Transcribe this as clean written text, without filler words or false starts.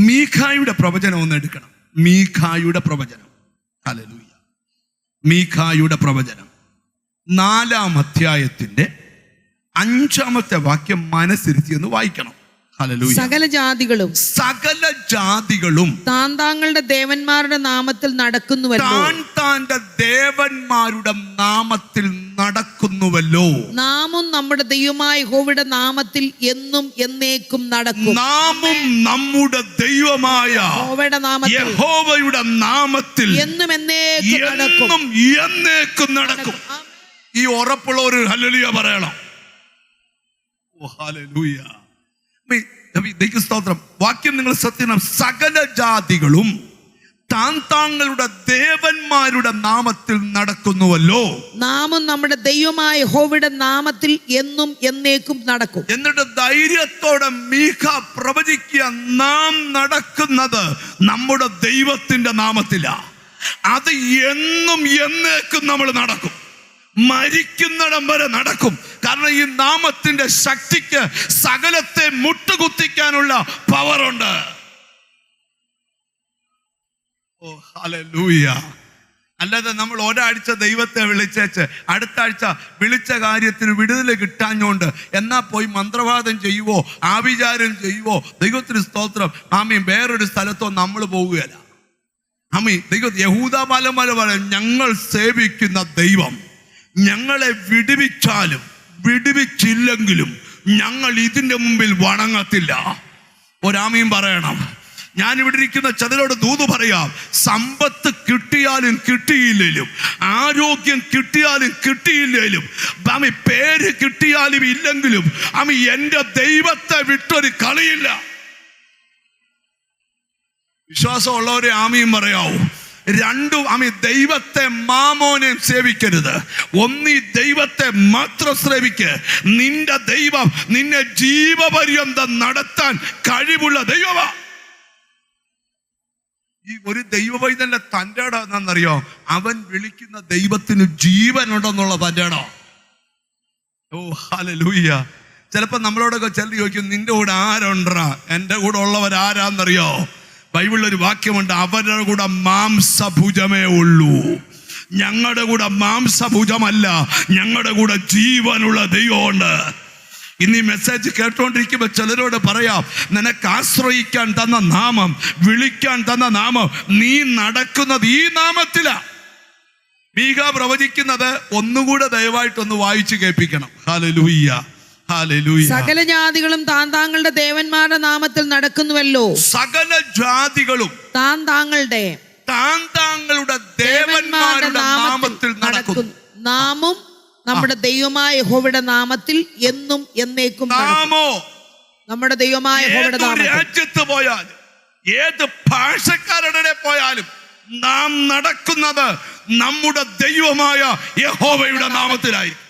മീഖായുടെ പ്രവചനം ഒന്ന് എടുക്കണം. മീഖായുടെ പ്രവചനം. ഹല്ലേലൂയ. മീഖായുടെ പ്രവചനം 4-ാം അധ്യായത്തിന്റെ 5-ാമത്തെ വാക്യം മനസ്സിരുത്തി എന്ന് വായിക്കണം. ഹല്ലേലൂയ. സകല ജാതികളും താങ്കളുടെ ദേവന്മാരുടെ നാമത്തിൽ നടക്കുന്നുവല്ലോ. താന്റെ ദേവന്മാരുടെ നാമത്തിൽ നടക്കുന്നുവല്ലോ. നാമും നമ്മുടെ ദൈവമായ യഹോവയുടെ നാമത്തിൽ എന്നും എന്നേക്കും നടക്കും. നാമും നമ്മുടെ ദൈവമായ യഹോവയുടെ നാമത്തിൽ എന്നും എന്നേക്കും നടക്കും. ഈ ഉറപ്പുള്ള ഒരു ഹല്ലേലൂയ പറയണം. ഓ ഹല്ലേലൂയ. സ്തോത്രം. വാക്യം നിങ്ങൾ സത്യം. സകല ജാതികളും താങ്കളുടെ ദേവന്മാരുടെ നാമത്തിൽ നടക്കുന്നുവല്ലോ. നാമും നമ്മുടെ ദൈവമായ യഹോവയുടെ നാമത്തിൽ എന്നും എന്നേക്കും നടക്കും. എന്നിട്ട് ധൈര്യത്തോടെ മീഖ പ്രവചിക്കുക, നാം നടക്കുന്നത് നമ്മുടെ ദൈവത്തിന്റെ നാമത്തിലാ. അത് എന്നും എന്നേക്കും നമ്മൾ നടക്കും. മരിക്കുന്നിടം വരെ നടക്കും. കാരണം ഈ നാമത്തിന്റെ ശക്തിക്ക് സകലത്തെ മുട്ടുകുത്തിക്കാനുള്ള പവറുണ്ട്. ഓ ഹല്ലേലൂയ. അല്ലാതെ നമ്മൾ ഒരാഴ്ച ദൈവത്തെ വിളിച്ചേച്ച് അടുത്ത ആഴ്ച വിളിച്ച കാര്യത്തിന് വിടുതൽ കിട്ടാഞ്ഞോണ്ട് എന്നാ പോയി മന്ത്രവാദം ചെയ്യുവോ ആഭിചാരം ചെയ്യുവോ ദൈവത്തിന് സ്തോത്രം ആമീൻ വേറൊരു സ്ഥലത്തോ നമ്മൾ പോവുകയല്ല. ആമീൻ. ദൈവം യഹൂദ മലമല പറയും, ഞങ്ങൾ സേവിക്കുന്ന ദൈവം ഞങ്ങളെ വിടുവിച്ചാലും വിടുവിച്ചില്ലെങ്കിലും ഞങ്ങൾ ഇതിന്റെ മുമ്പിൽ വണങ്ങത്തില്ല. ഒരാമീൻ പറയണം. ഞാനിവിടെ ഇരിക്കുന്ന ചിലരോട് ദൂത് പറയാം, സമ്പത്ത് കിട്ടിയാലും കിട്ടിയില്ലേലും, ആരോഗ്യം കിട്ടിയാലും കിട്ടിയില്ലേലും, പേര് കിട്ടിയാലും ഇല്ലെങ്കിലും എന്റെ ദൈവത്തെ വിട്ടൊരു കളിയില്ല. വിശ്വാസമുള്ളവരെ ആമീൻ പറയാവൂ. രണ്ടും ദൈവത്തെ മാമോനെയും സേവിക്കരുത്. ഒന്നീ ദൈവത്തെ മാത്രം സേവിക്ക്. നിന്റെ ദൈവം നിന്നെ ജീവപര്യന്തം നടത്താൻ കഴിവുള്ള ദൈവമാ. ഈ ഒരു ദൈവവൈതന്റെ തൻ്റെ ഇടം എന്നാന്നറിയോ? അവൻ വിളിക്കുന്ന ദൈവത്തിന് ജീവനുണ്ടെന്നുള്ള തൻ്റെ ഇടം. ഓ ഹല്ലേലൂയ. ചിലപ്പോ നമ്മളോടൊക്കെ ചിലർ ചോദിക്കും, നിന്റെ കൂടെ ആരുണ്ടാ? എൻ്റെ കൂടെ ഉള്ളവരാരാന്നറിയോ? ബൈബിളിലൊരു വാക്യമുണ്ട്, അവരുടെ കൂടെ മാംസഭുജമേ ഉള്ളൂ. ഞങ്ങളുടെ കൂടെ മാംസഭുജമല്ല, ഞങ്ങളുടെ കൂടെ ജീവനുള്ള ദൈവമുണ്ട്. ഇന്ന് ഈ മെസ്സേജ് കേട്ടോണ്ടിരിക്കുമ്പോൾ ചിലരോട് പറയാം, നിനക്ക് ആശ്രയിക്കാൻ തന്ന നാമം, വിളിക്കാൻ തന്ന നാമം, നീ നടക്കുന്നത് ഈ നാമത്തിലാ. മീഖ പ്രവചിക്കുന്നത് ഒന്നുകൂടെ ദയവായിട്ടൊന്ന് വായിച്ചു കേൾപ്പിക്കണം. ഹല്ലേലൂയ. സകല ജാതികളും താങ്കളുടെ ദേവന്മാരുടെ നാമത്തിൽ നടക്കുന്നുവല്ലോ. സകല ജാതികളും താങ്കളുടെ ദേവന്മാരുടെ നാമത്തിൽ നടക്കുന്നു. നാമും നമ്മുടെ ദൈവമായ യഹോവയുടെ നാമത്തിൽ എന്നും എന്നേക്കും. നാമോ നമ്മുടെ ദൈവമായ യഹോവയുടെ നാമത്തിൽ. രാജ്യത്ത് പോയാലും ഏത് ഭാഷക്കാരുടെ പോയാലും നാം നടക്കുന്നത് നമ്മുടെ ദൈവമായ യഹോവയുടെ നാമത്തിലായിരിക്കും.